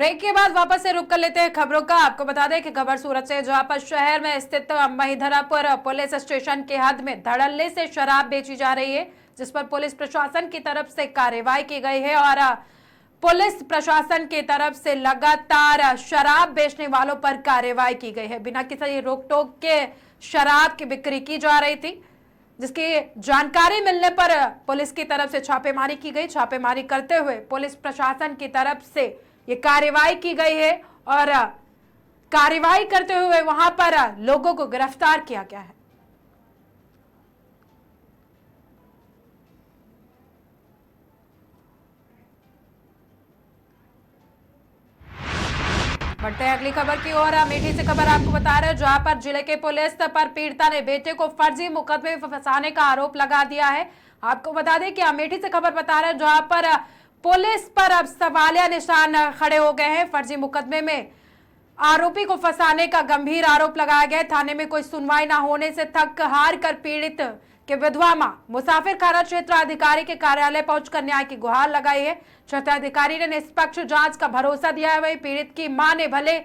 Break के बाद वापस से रुक कर लेते हैं खबरों का। आपको बता दें कि खबर सूरत से, जहां पर शहर में स्थित महिधरापुर पुलिस स्टेशन के हद में धड़ल्ले से शराब बेची जा रही है, जिस पर पुलिस प्रशासन की तरफ से कार्रवाई की गई है। और पुलिस प्रशासन की तरफ से लगातार शराब बेचने वालों पर कार्रवाई की गई है। बिना किसी रोक टोक के शराब की बिक्री की जा रही थी, जिसकी जानकारी मिलने पर पुलिस की तरफ से छापेमारी की गई। छापेमारी करते हुए पुलिस प्रशासन की तरफ से ये कार्रवाई की गई है और कार्रवाई करते हुए वहां पर लोगों को गिरफ्तार किया गया है। बढ़ते हैं अगली खबर की ओर। अमेठी से खबर आपको बता रहे हैं, जहां पर जिले के पुलिस पर पीड़िता ने बेटे को फर्जी मुकदमे में फंसाने का आरोप लगा दिया है। आपको बता दें कि अमेठी से खबर बता रहे हैं, जहां पर पुलिस पर अब सवालिया निशान खड़े हो गए हैं। फर्जी मुकदमे में आरोपी को फंसाने का गंभीर आरोप लगाया गया। थाने में कोई सुनवाई न होने से थक हार कर पीड़ित के विधवा मां मुसाफिर खाना क्षेत्र अधिकारी के कार्यालय पहुंचकर न्याय की गुहार लगाई है। क्षेत्र अधिकारी ने निष्पक्ष जांच का भरोसा दिया है। वही पीड़ित की मां ने भले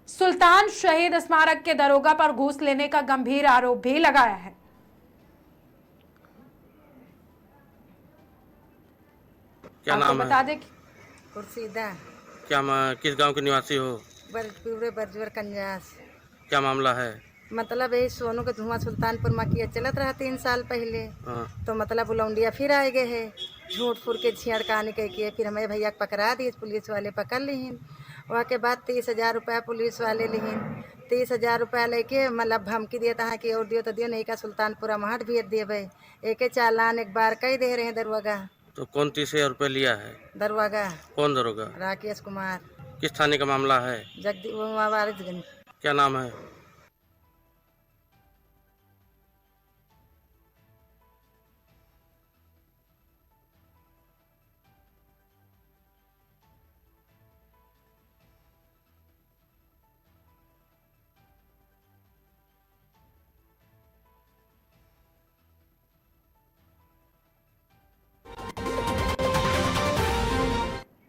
सुल्तान शहीद स्मारक के दरोगा पर घूस लेने का गंभीर आरोप भी लगाया है। क्या नाम है? बता दें खुर्शीदा। क्या किस गांव के निवासी हो? पूरे बरजवर कंजास। क्या मामला है? मतलब यही सोनू के धुआं सुल्तानपुर में किया चलत रहा 3 साल पहले। तो मतलब बुलौंडिया फिर आए गए है, झूठ फूट के छेड़खानी कह के फिर हमें भैया को पकड़ा दिए, पुलिस वाले पकड़ लीन। वहाँ के बाद 30,000 रुपया पुलिस वाले लीन। 30,000 रुपया लेके मतलब धमकी दिया था कि और दियो तो दियो, नहीं का सुल्तानपुरा महट भेज देवे। एक चालान एक बार कई दे रहे हैं दरवागा। तो कौन 30,000 रुपये लिया है? दरवागा। कौन दरोगा? राकेश कुमार। किस थाने का मामला है? वारिसगंज। क्या नाम है?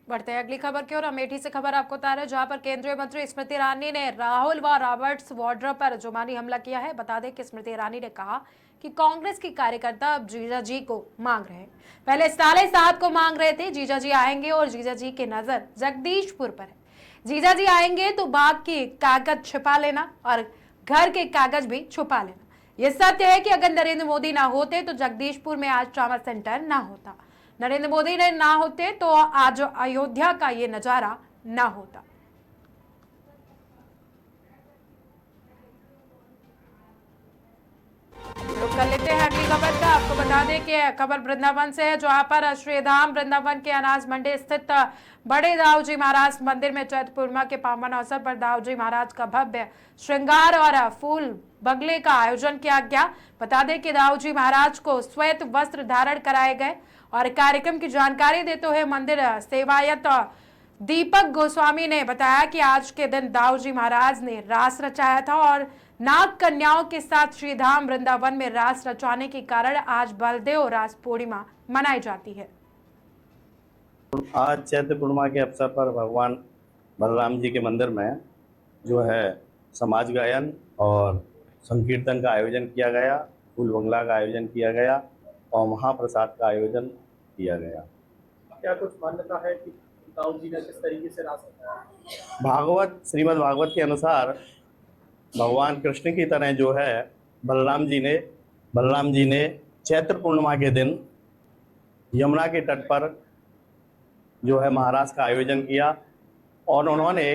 बढ़ते हैं अगली खबर की ओर। अमेठी से खबर आपको बता रहे हैं, जहां पर केंद्रीय मंत्री स्मृति ईरानी ने राहुल व रॉबर्ट्स वाड्रा पर जुबानी हमला किया है। बता दें कि स्मृति ईरानी ने कहा कि कांग्रेस की कार्यकर्ता अब जीजा जी को मांग रहे हैं। पहले साले साहब को मांग रहे थे, जीजा जी आएंगे और जीजा जी की नजर जगदीशपुर पर है। जीजा जी आएंगे तो बाग की कागज छिपा लेना और घर के कागज भी छुपा लेना। यह सत्य है कि अगर नरेंद्र मोदी ना होते तो जगदीशपुर में आज ट्रामा सेंटर ना होता। नरेंद्र मोदी ने ना होते तो आज अयोध्या का ये नजारा ना होता। रुक कर लेते हैं अगली खबर का। आपको बता दें कि खबर वृंदावन से है, जहां पर श्रीधाम वृंदावन के अनाज मंडी स्थित बड़े दाऊजी महाराज मंदिर में चैत्र पूर्णिमा के पावन अवसर पर दाऊजी महाराज का भव्य श्रृंगार और फूल बगले का आयोजन किया गया। बता दें कि दाऊजी महाराज को श्वेत वस्त्र धारण कराए गए और कार्यक्रम की जानकारी देते हुए मंदिर सेवायत दीपक गोस्वामी ने बताया कि आज के दिन दाऊजी महाराज ने रास रचाया था और नाग कन्याओं के साथ श्रीधाम वृंदावन में रास रचाने के कारण आज बलदेव रास पूर्णिमा मनाई जाती है। आज चैत्र पूर्णिमा के अवसर पर भगवान बलराम जी के मंदिर में जो है समाज गायन और संकीर्तन का आयोजन किया गया, फूल बंगला का आयोजन किया गया और महाप्रसाद का आयोजन किया गया। क्या कुछ मान्यता है कि दाऊद जी ने किस तरीके से रास रचाया? भागवत, श्रीमद् भागवत के अनुसार भगवान कृष्ण की तरह जो है बलराम जी ने चैत्र पूर्णिमा के दिन यमुना के तट पर जो है महाराज का आयोजन किया और उन्होंने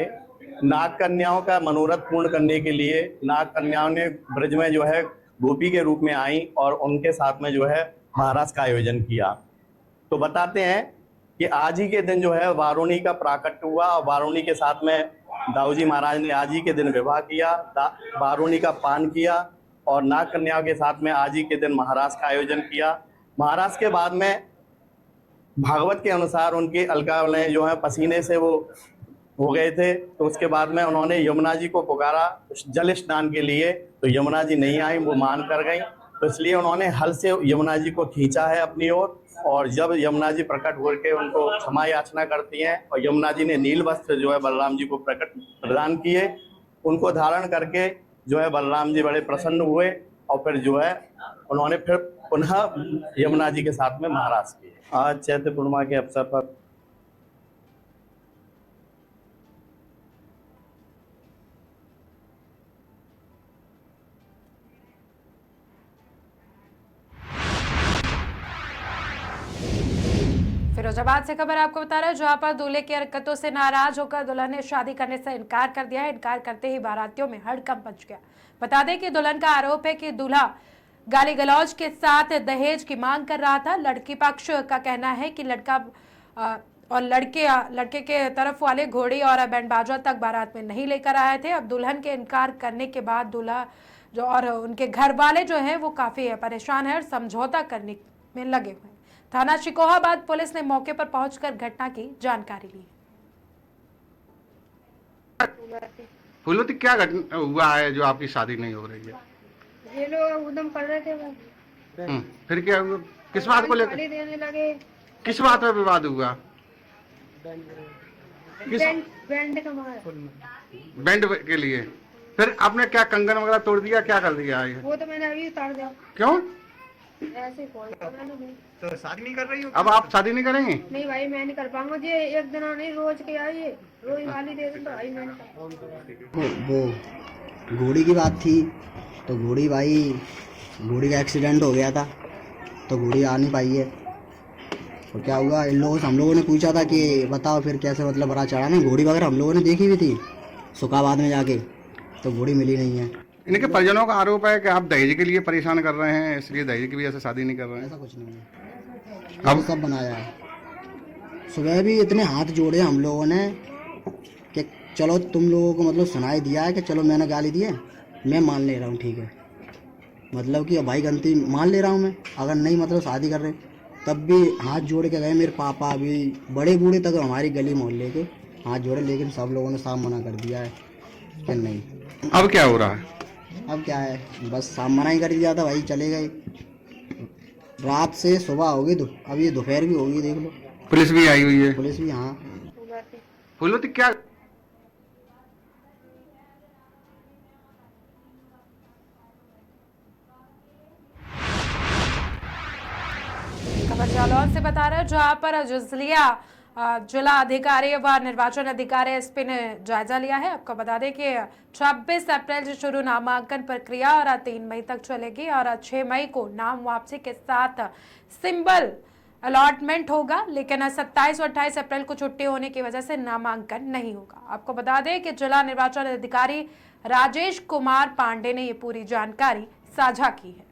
नाग कन्याओं का मनोरथ पूर्ण करने के लिए नाग कन्याओं ने ब्रज में जो है गोपी के रूप में आई और उनके साथ में जो है महाराज का आयोजन किया। तो बताते हैं कि आज ही के दिन जो है वारुणी का प्राकट्य हुआ और वारुणी के साथ में दाऊजी महाराज ने आज ही के दिन विवाह किया, वारुणी का पान किया और नाग कन्याओं के साथ में आज ही के दिन महाराज का आयोजन किया। महाराज के बाद में भागवत के अनुसार उनके अलका ने जो है पसीने से वो हो गए थे, तो उसके बाद में उन्होंने यमुना जी को पुकारा जल स्नान के लिए, तो यमुना जी नहीं आई, वो मान कर गई। तो इसलिए उन्होंने हल से यमुना जी को खींचा है अपनी ओर। और जब यमुना जी प्रकट होकर उनको क्षमा याचना करती हैं और यमुना जी ने नील वस्त्र जो है बलराम जी को प्रदान किए, उनको धारण करके जो है बलराम जी बड़े प्रसन्न हुए और फिर जो है उन्होंने फिर पुनः यमुना जी के साथ में महाराज किए। आज चैत्र पूर्णिमा के अवसर पर फिरोजाबाद से खबर आपको बता रहे हैं, जहां पर दूल्हे की हरकतों से नाराज होकर दुल्हन ने शादी करने से इनकार कर दिया है। इनकार करते ही बारातियों में हड़कंप मच गया। बता दें कि दुल्हन का आरोप है कि दूल्हा गाली गलौज के साथ दहेज की मांग कर रहा था। लड़की पक्ष का कहना है कि लड़का और लड़के के तरफ वाले घोड़ी और बैंड बाजा तक बारात में नहीं लेकर आए थे। अब दुल्हन के इनकार करने के बाद दूल्हा जो और उनके घर वाले जो हैं वो काफी परेशान है और समझौता करने में लगे हुए हैं। थाना शिकोहाबाद पुलिस ने मौके पर पहुंचकर घटना की जानकारी ली। फूलवती, क्या घटना हुआ है जो आपकी शादी नहीं हो रही है? ये लोग उदम कर रहे थे बस। फिर क्या हुआ? किस बात को लेकर? गाली देने लगे। किस बात पर विवाद हुआ? बैंड का मारा। बैंड के लिए? फिर आपने क्या कंगन वगैरह तोड़ दिया, क्या कर दिया है? वो तो मैंने अभी उतार दिया। क्यों? ऐसे कॉल नहीं। तो शादी नहीं कर रही हो? अब आप शादी नहीं करेंगे? नहीं भाई, मैं नहीं कर पाऊंगा जी। एक दिन नहीं, रोज के आइए, रोज गाली दे दें तो भाई मैं वो घोड़ी की बात थी तो घोड़ी घोड़ी का एक्सीडेंट हो गया था तो घोड़ी आ नहीं पाई है। तो क्या हुआ, इन लोगों से हम लोगों ने पूछा था कि बताओ फिर कैसे मतलब बड़ा चढ़ा ना। घोड़ी वगैरह हम लोगों ने देखी हुई थी सुखाबाद में जाके, तो घोड़ी मिली नहीं है। इनके परिजनों का आरोप है कि आप दहेज के लिए परेशान कर रहे हैं, इसलिए दहेज की वजह से शादी नहीं कर रहे हैं। ऐसा कुछ नहीं है, अब सब बनाया है। सुबह भी इतने हाथ जोड़े हम लोगों ने कि चलो तुम लोगों को मतलब सुनाई दिया है कि चलो मैंने गाली दी है, मैं मान ले रहा हूँ, ठीक है, मतलब कि भाई गलती मान ले रहा हूँ मैं। अगर नहीं मतलब शादी कर रहे तब भी हाथ जोड़ के गए मेरे पापा, भी बड़े बूढ़े तक हमारी गली मोहल्ले के हाथ जोड़े, लेकिन सब लोगों ने साफ मना कर दिया है कि नहीं। अब क्या हो रहा है? अब क्या है, बस साफ मना ही कर दिया था भाई, चले गए। रात से सुबह होगी तो अब ये दोपहर भी होगी, देख लो। पुलिस भी आई हुई है? पुलिस भी, हाँ। फूलवती, क्या खबर जालौन से बता रहे हैं, जहां पर जुजलिया जिला अधिकारी व निर्वाचन अधिकारी एसपी ने जायजा लिया है। आपको बता दें कि 26 अप्रैल से शुरू नामांकन प्रक्रिया और 3 मई तक चलेगी और 6 मई को नाम वापसी के साथ सिंबल अलॉटमेंट होगा, लेकिन 27 और 28 अप्रैल को छुट्टी होने की वजह से नामांकन नहीं होगा। आपको बता दें कि जिला निर्वाचन अधिकारी राजेश कुमार पांडे ने ये पूरी जानकारी साझा की है।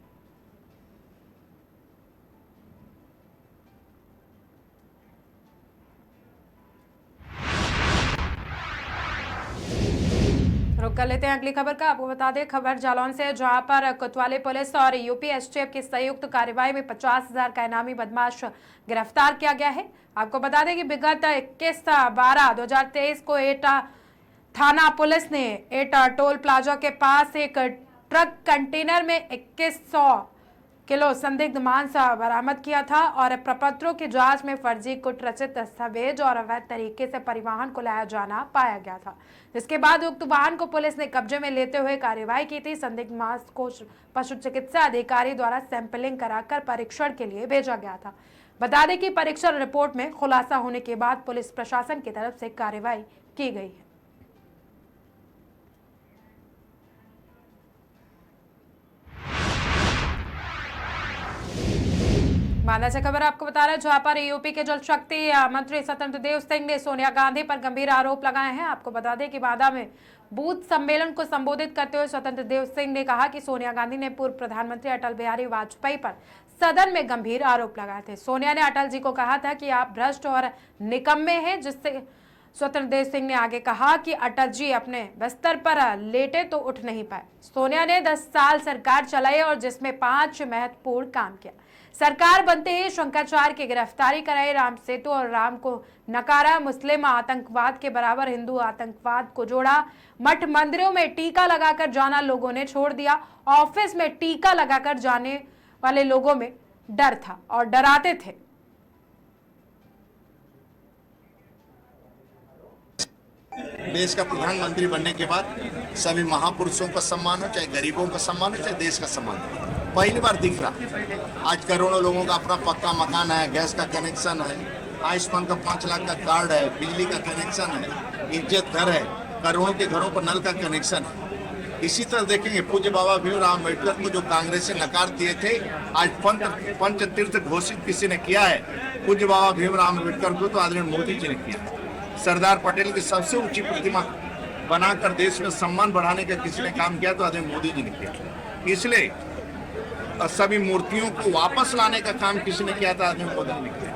रुक कर लेते हैं अगली खबर का। आपको बता दें, खबर जालौन से, जहां पर कोतवाली पुलिस और यूपी एसटीएफ की संयुक्त कार्रवाई में 50,000 का इनामी बदमाश गिरफ्तार किया गया है। आपको बता दें कि विगत 21/12/2023 को एटा थाना पुलिस ने एटा टोल प्लाजा के पास एक ट्रक कंटेनर में 2100 किलो संदिग्ध मांस बरामद किया था और प्रपत्रों की जांच में फर्जी कुट रचित दस्तावेज और अवैध तरीके से परिवहन को लाया जाना पाया गया था, जिसके बाद उक्त वाहन को पुलिस ने कब्जे में लेते हुए कार्रवाई की थी। संदिग्ध मांस को पशु चिकित्सा अधिकारी द्वारा सैंपलिंग कराकर परीक्षण के लिए भेजा गया था। बता दें कि परीक्षण रिपोर्ट में खुलासा होने के बाद पुलिस प्रशासन की तरफ से कार्रवाई की गई है। मालदा से खबर आपको बता रहे हैं, जहां पर यूपी के जल शक्ति मंत्री स्वतंत्र देव सिंह ने सोनिया गांधी पर गंभीर आरोप लगाए हैं। आपको बता दें कि बांदा में बूथ सम्मेलन को संबोधित करते हुए स्वतंत्र देव सिंह ने कहा कि सोनिया गांधी ने पूर्व प्रधानमंत्री अटल बिहारी वाजपेयी पर सदन में गंभीर आरोप लगाए थे। सोनिया ने अटल जी को कहा था कि आप भ्रष्ट और निकम्मे हैं, स्वतंत्र सिंह ने आगे कहा कि अटल जी अपने बिस्तर पर लेटे तो उठ नहीं पाए। सोनिया ने 10 साल सरकार चलाई और जिसमें 5 महत्वपूर्ण काम किया। सरकार बनते ही शंकराचार्य की गिरफ्तारी कराई, राम सेतु और राम को नकारा, मुस्लिम आतंकवाद के बराबर हिंदू आतंकवाद को जोड़ा, मठ मंदिरों में टीका लगाकर जाना लोगों ने छोड़ दिया। ऑफिस में टीका लगाकर जाने वाले लोगों में डर था और डराते थे। देश का प्रधानमंत्री बनने के बाद सभी महापुरुषों का सम्मान हो, चाहे गरीबों का सम्मान हो, चाहे देश का सम्मान हो। पहली बार दिख रहा। आज करोड़ों लोगों का अपना पक्का मकान है, गैस का कनेक्शन है, आयुष्मान का 5 लाख का कार्ड है, बिजली का कनेक्शन है, इज्जत घर है, करोड़ों के घरों पर नल का कनेक्शन है। इसी तरह देखेंगे पूज्य बाबा भीमराव अम्बेडकर को जो कांग्रेस से नकार दिए थे, आज पंच तीर्थ घोषित किसी ने किया है। पूज्य बाबा भीमराव अम्बेडकर को तो आदरणीय मोदी जी ने किया। सरदार पटेल की सबसे ऊंची प्रतिमा बनाकर देश में सम्मान बढ़ाने का किसी ने काम किया तो आदरणीय मोदी जी ने किया। इसलिए सभी मूर्तियों को वापस लाने का काम किसी ने किया था, आदरणीय मोदी जी ने किया।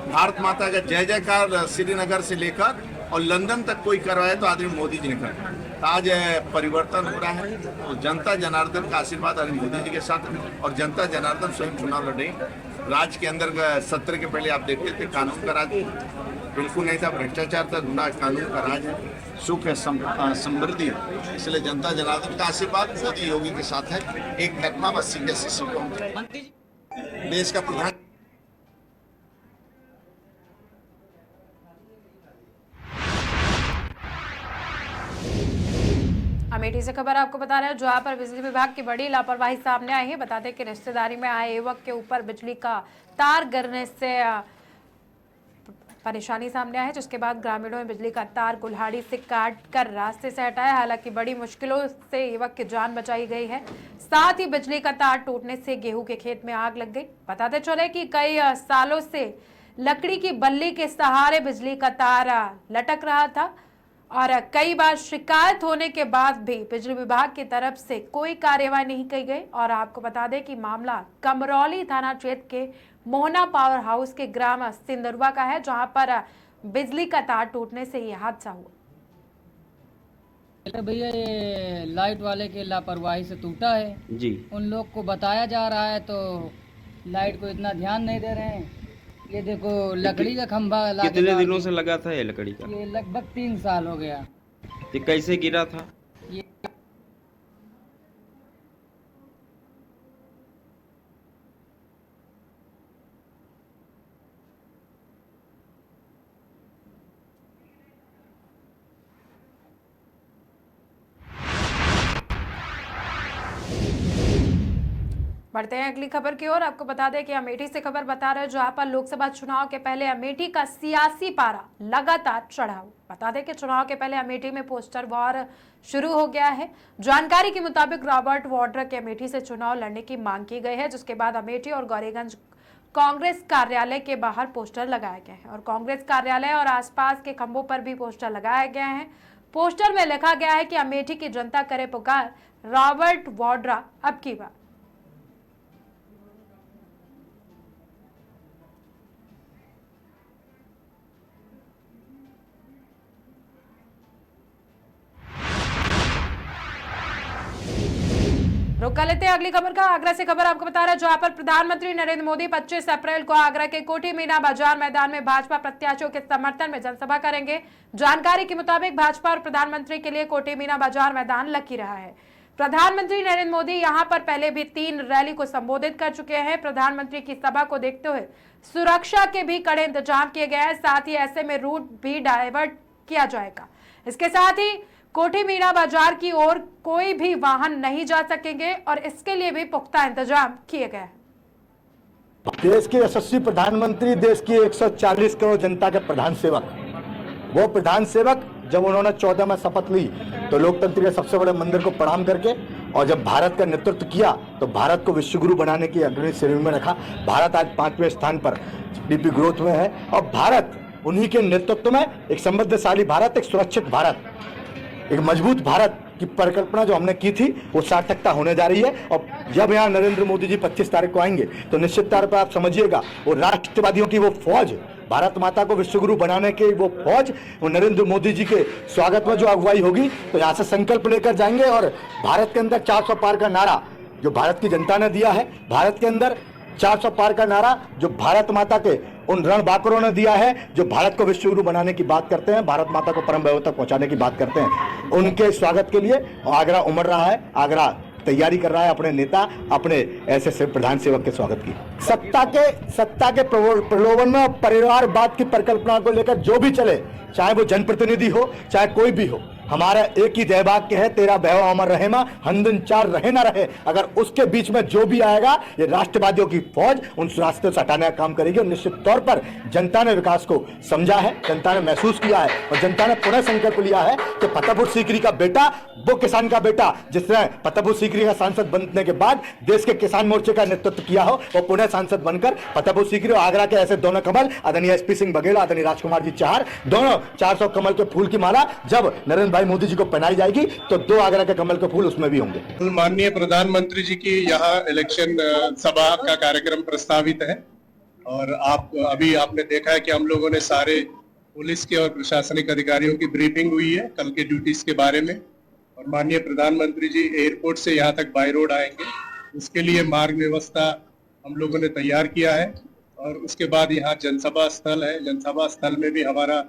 भारत माता का जय जयकार श्रीनगर से लेकर और लंदन तक कोई करवाया तो आदरणीय मोदी जी ने कराया। आज परिवर्तन हो रहा है तो जनता जनार्दन का आशीर्वाद आदरणीय मोदी जी के साथ है और जनता जनार्दन स्वयं चुनाव लड़े। राज्य के अंदर सत्र के पहले आप देखते थे कानून का राज बिल्कुल नहीं था, भ्रष्टाचार था, गुंडा, कानून का राज है, सुख है, समृद्धि है। इसलिए जनता जनार्दन का आशीर्वाद मोदी योगी के साथ है। एक घटना बस देश का प्रधान अमेठी से खबर आपको बता रहे हैं, जहां पर बिजली विभाग की बड़ी लापरवाही सामने आई है। बता दें कि रिश्तेदारी में आए युवक के ऊपर बिजली का तार गिरने से परेशानी सामने आई है, जिसके बाद ग्रामीणों ने बिजली का तार कुल्हाड़ी से काट कर रास्ते से हटाया। हालांकि बड़ी मुश्किलों से युवक की जान बचाई गई है। साथ ही बिजली का तार टूटने से गेहूं के खेत में आग लग गई। बताते चले कि कई सालों से लकड़ी की बल्ली के सहारे बिजली का तार लटक रहा था और कई बार शिकायत होने के बाद भी बिजली विभाग की तरफ से कोई कार्यवाही नहीं की गई। और आपको बता दें कि मामला कमरौली थाना क्षेत्र के मोहना पावर हाउस के ग्राम सिंदुरवा का है, जहां पर बिजली का तार टूटने से यह हादसा हुआ। भैया ये लाइट वाले के लापरवाही से टूटा है जी। उन लोग को बताया जा रहा है तो लाइट को इतना ध्यान नहीं दे रहे हैं। ये देखो लकड़ी का खंभा कितने दिनों से लगा था ये लकड़ी का? ये लगभग 3 साल हो गया। तो कैसे गिरा था? ये बढ़ते हैं अगली खबर की ओर। आपको बता दें कि अमेठी से खबर बता रहे हैं, जहां पर लोकसभा चुनाव के पहले अमेठी का सियासी पारा लगातार चढ़ा हुआ। बता दें कि चुनाव के पहले अमेठी में पोस्टर वॉर शुरू हो गया है। जानकारी के मुताबिक रॉबर्ट वाड्रा के अमेठी से चुनाव लड़ने की मांग की गई है, जिसके बाद अमेठी और गौरीगंज कांग्रेस कार्यालय के बाहर पोस्टर लगाए गए हैं और कांग्रेस कार्यालय और आसपास के खंभों पर भी पोस्टर लगाए गए हैं। पोस्टर में लिखा गया है कि अमेठी की जनता करे पुकार, रॉबर्ट वाड्रा अब की बात। रुक कर लेते हैं अगली खबर का। आगरा से खबर आपको बता रहा है, जहां पर प्रधानमंत्री नरेंद्र मोदी 25 अप्रैल को आगरा के कोठी मीना बाजार मैदान में भाजपा प्रत्याशियों के समर्थन में जनसभा करेंगे। जानकारी के मुताबिक भाजपा और प्रधानमंत्री के लिए कोठी मीना बाजार मैदान लकी रहा है। प्रधानमंत्री नरेंद्र मोदी यहां पर पहले भी 3 रैली को संबोधित कर चुके हैं। प्रधानमंत्री की सभा को देखते हुए सुरक्षा के भी कड़े इंतजाम किए गए हैं। साथ ही ऐसे में रूट भी डायवर्ट किया जाएगा। इसके साथ ही कोठी मीना बाजार की ओर कोई भी वाहन नहीं जा सकेंगे और इसके लिए भी पुख्ता इंतजाम किए गए हैं। देश के यशस्वी प्रधानमंत्री, देश की 140 करोड़ जनता के प्रधान सेवक, वो प्रधान सेवक जब उन्होंने 14 में शपथ ली तो लोकतंत्र के सबसे बड़े मंदिर को प्रणाम करके, और जब भारत का नेतृत्व किया तो भारत को विश्वगुरु बनाने की अग्रणी श्रेणी में रखा। भारत आज 5वें स्थान पर जीडीपी ग्रोथ में है और भारत उन्हीं के नेतृत्व में एक समृद्धशाली भारत, एक सुरक्षित भारत, एक मजबूत भारत की परिकल्पना जो हमने की थी वो सार्थकता होने जा रही है। और जब यहाँ नरेंद्र मोदी जी 25 तारीख को आएंगे तो निश्चित तौर पर आप समझिएगा वो राष्ट्रवादियों की वो फौज, भारत माता को विश्वगुरु बनाने की वो फौज, वो नरेंद्र मोदी जी के स्वागत में जो अगुवाई होगी तो यहाँ से संकल्प लेकर जाएंगे। और भारत के अंदर 400 पार का नारा जो भारत की जनता ने दिया है, भारत के अंदर 400 पार का नारा जो भारत माता के उन रणबांकुरों ने दिया है, जो भारत को विश्वगुरु बनाने की बात करते हैं, भारत माता को परम वैभव तक पहुंचाने की बात करते हैं, उनके स्वागत के लिए आगरा उमड़ रहा है। आगरा तैयारी कर रहा है अपने नेता, अपने ऐसे प्रधान सेवक के स्वागत की। सत्ता के प्रलोभन में परिवारवाद की परिकल्पना को लेकर जो भी चले, चाहे वो जनप्रतिनिधि हो चाहे कोई भी हो, हमारा एक ही जय वाक्य है, तेरा वैभव अमर रहे मां, हंदन चार रहे ना रहे। अगर उसके बीच में जो भी आएगा, ये राष्ट्रवादियों की फौज उन रास्ते से हटाने का काम करेगी। और निश्चित तौर पर जनता ने विकास को समझा है, जनता ने महसूस किया है और जनता ने पुनः संकल्प लिया है कि फतेहपुर सीकरी का बेटा, वो किसान का बेटा जिसने फतेहपुर सीकरी का सांसद बनने के बाद देश के किसान मोर्चे का नेतृत्व किया हो, वो पुनः सांसद बनकर फतेहपुर सीकरी और आगरा के ऐसे दोनों कमल, आदरणीय एसपी सिंह बघेल, आदरणीय राजकुमार जी चाहर, दोनों 400 कमल के फूल की माला जब नरेंद्र भाई मोदी जी को पहनाई जाएगी तो 2 आगरा के कमल के फूल उसमें भी होंगे। माननीय प्रधानमंत्री जी की यहाँ इलेक्शन सभा का कार्यक्रम प्रस्तावित है और आपने देखा है कि हम लोगों ने सारे पुलिस के और प्रशासनिक अधिकारियों की ब्रीफिंग हुई है कल के ड्यूटीज के बारे में। और माननीय प्रधानमंत्री जी एयरपोर्ट से यहाँ तक बाय रोड आएंगे, उसके लिए मार्ग व्यवस्था हम लोगों ने तैयार किया है। और उसके बाद यहाँ जनसभा स्थल है, जनसभा स्थल में भी हमारा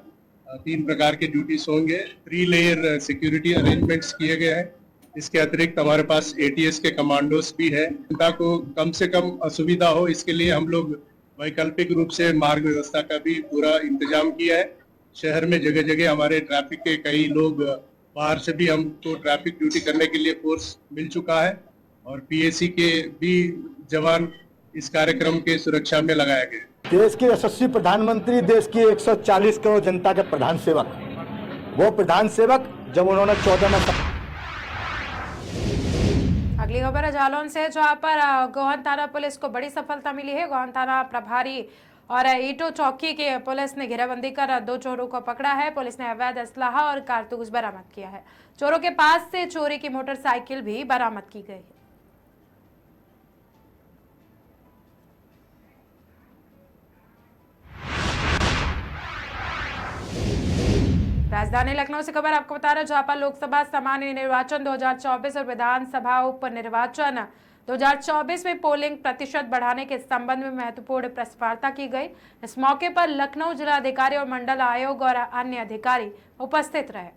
3 प्रकार के ड्यूटीज होंगे। 3 लेयर सिक्योरिटी अरेंजमेंट्स किए गए हैं। इसके अतिरिक्त हमारे पास ATS के कमांडोज भी है। जनता को कम से कम असुविधा हो, इसके लिए हम लोग वैकल्पिक रूप से मार्ग व्यवस्था का भी पूरा इंतजाम किया है। शहर में जगह जगह हमारे ट्रैफिक के कई लोग, बाहर से भी हमको ट्रैफिक ड्यूटी करने के लिए फोर्स मिल चुका है और PAC के भी जवान इस कार्यक्रम के सुरक्षा में लगाए गए। देश के यशस्वी प्रधानमंत्री, देश की 140 करोड़ जनता के प्रधान सेवक, वो प्रधान सेवक जब उन्होंने 14 में। अगली खबर है जालौन से, जहां पर गोहन थाना पुलिस को बड़ी सफलता मिली है। गोहन थाना प्रभारी और ईटो चौकी के पुलिस ने घेराबंदी कर 2 चोरों को पकड़ा है। पुलिस ने अवैध असलाहा और कारतूस बरामद किया है। चोरों के पास से चोरी की मोटरसाइकिल भी बरामद की गई है। राजधानी लखनऊ से खबर आपको बता रहे जहां पर लोकसभा सामान्य निर्वाचन 2024 और विधानसभा उप निर्वाचन 2024 में पोलिंग प्रतिशत बढ़ाने के संबंध में महत्वपूर्ण प्रेस वार्ता की गई। इस मौके पर लखनऊ जिलाधिकारी और मंडल आयोग और अन्य अधिकारी उपस्थित रहे।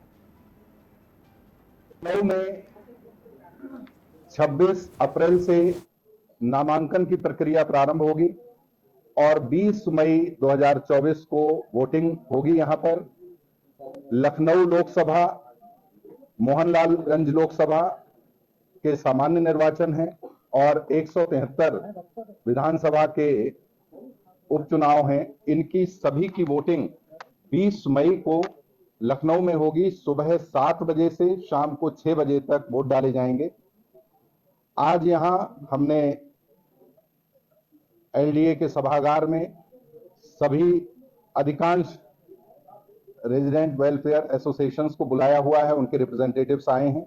लखनऊ में 26 अप्रैल से नामांकन की प्रक्रिया प्रारंभ होगी और 20 मई 2024 को वोटिंग होगी। यहाँ पर लखनऊ लोकसभा, मोहनलालगंज लोकसभा के सामान्य निर्वाचन है और 173 विधानसभा के उपचुनाव हैं। इनकी सभी की वोटिंग 20 मई को लखनऊ में होगी। सुबह 7 बजे से शाम को 6 बजे तक वोट डाले जाएंगे। आज यहां हमने LDA के सभागार में सभी अधिकांश रेजिडेंट वेलफेयर एसोसिएशंस को बुलाया हुआ है, उनके रिप्रेजेंटेटिव्स आए हैं।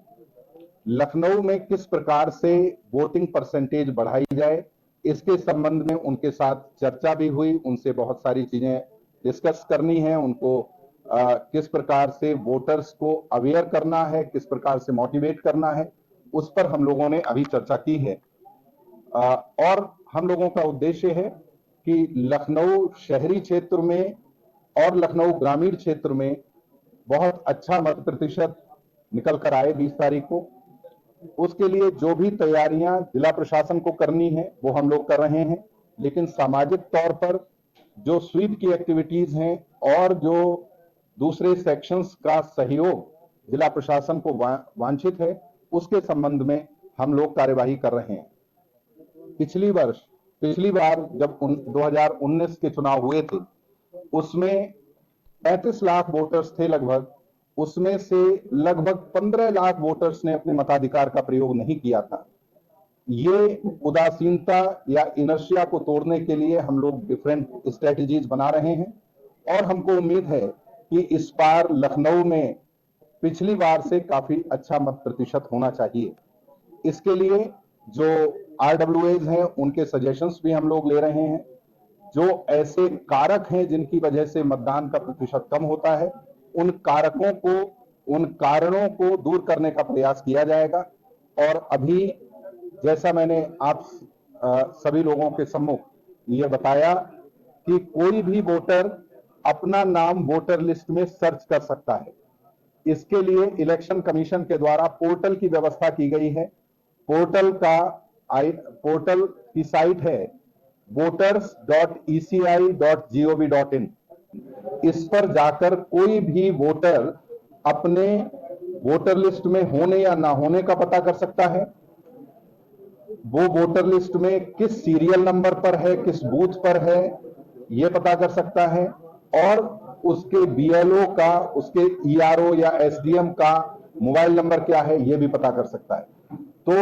लखनऊ में किस प्रकार से वोटिंग परसेंटेज बढ़ाई जाए इसके संबंध में उनके साथ चर्चा भी हुई। उनसे बहुत सारी चीजें डिस्कस करनी है, उनको किस प्रकार से वोटर्स को अवेयर करना है, किस प्रकार से मोटिवेट करना है, उस पर हम लोगों ने अभी चर्चा की है। और हम लोगों का उद्देश्य है कि लखनऊ शहरी क्षेत्र में और लखनऊ ग्रामीण क्षेत्र में बहुत अच्छा मत प्रतिशत निकल कर आए 20 तारीख को। उसके लिए जो भी तैयारियां जिला प्रशासन को करनी है वो हम लोग कर रहे हैं, लेकिन सामाजिक तौर पर जो स्वीप की एक्टिविटीज हैं और जो दूसरे सेक्शंस का सहयोग जिला प्रशासन को वांछित है, उसके संबंध में हम लोग कार्यवाही कर रहे हैं। पिछली बार जब 2019 के चुनाव हुए थे उसमें 35 लाख वोटर्स थे लगभग, उसमें से लगभग 15 लाख वोटर्स ने अपने मताधिकार का प्रयोग नहीं किया था। ये उदासीनता या इनर्शिया को तोड़ने के लिए हम लोग डिफरेंट स्ट्रेटजीज बना रहे हैं और हमको उम्मीद है कि इस बार लखनऊ में पिछली बार से काफी अच्छा मत प्रतिशत होना चाहिए। इसके लिए जो RWAs हैं उनके सजेशंस भी हम लोग ले रहे हैं। जो ऐसे कारक हैं जिनकी वजह से मतदान का प्रतिशत कम होता है, उन कारकों को, उन कारणों को दूर करने का प्रयास किया जाएगा। और अभी जैसा मैंने आप सभी लोगों के सम्मुख ये बताया कि कोई भी वोटर अपना नाम वोटर लिस्ट में सर्च कर सकता है। इसके लिए इलेक्शन कमीशन के द्वारा पोर्टल की व्यवस्था की गई है। पोर्टल की साइट है voters.eci.gov.in। इस पर जाकर कोई भी वोटर अपने वोटर लिस्ट में होने या ना होने का पता कर सकता है। वो वोटर लिस्ट में किस सीरियल नंबर पर है, किस बूथ पर है, ये पता कर सकता है। और उसके BLO का, उसके ERO या SDM का मोबाइल नंबर क्या है, ये भी पता कर सकता है। तो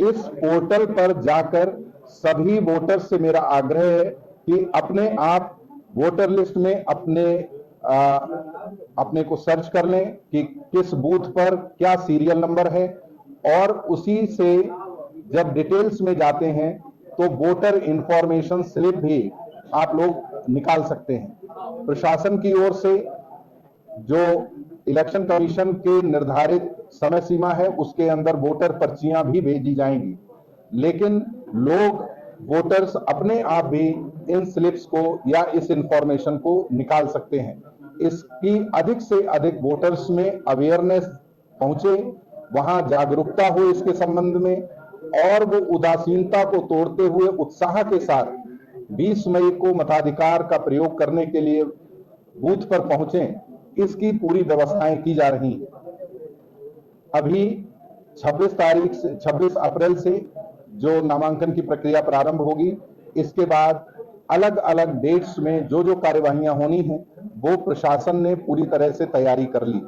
इस पोर्टल पर जाकर सभी वोटर्स से मेरा आग्रह है कि अपने आप वोटर लिस्ट में अपने को सर्च कर लें कि किस बूथ पर क्या सीरियल नंबर है, और उसी से जब डिटेल्स में जाते हैं तो वोटर इंफॉर्मेशन स्लिप भी आप लोग निकाल सकते हैं। प्रशासन की ओर से जो इलेक्शन कमीशन के निर्धारित समय सीमा है उसके अंदर वोटर पर्चियां भी भेजी जाएंगी, लेकिन लोग वोटर्स अपने आप भी इन स्लिप्स को या इस इंफॉर्मेशन को निकाल सकते हैं। इसकी अधिक से अधिक वोटर्स में अवेयरनेस पहुंचे, वहां जागरूकता हो इसके संबंध में, और वो उदासीनता को तोड़ते हुए उत्साह के साथ 20 मई को मताधिकार का प्रयोग करने के लिए बूथ पर पहुंचें, इसकी पूरी व्यवस्थाएं की जा रही हैं। अभी 26 अप्रैल से जो नामांकन की प्रक्रिया प्रारंभ होगी, इसके बाद अलग अलग डेट्स में जो जो कार्यवाहियां होनी हैं वो प्रशासन ने पूरी तरह से तैयारी कर ली।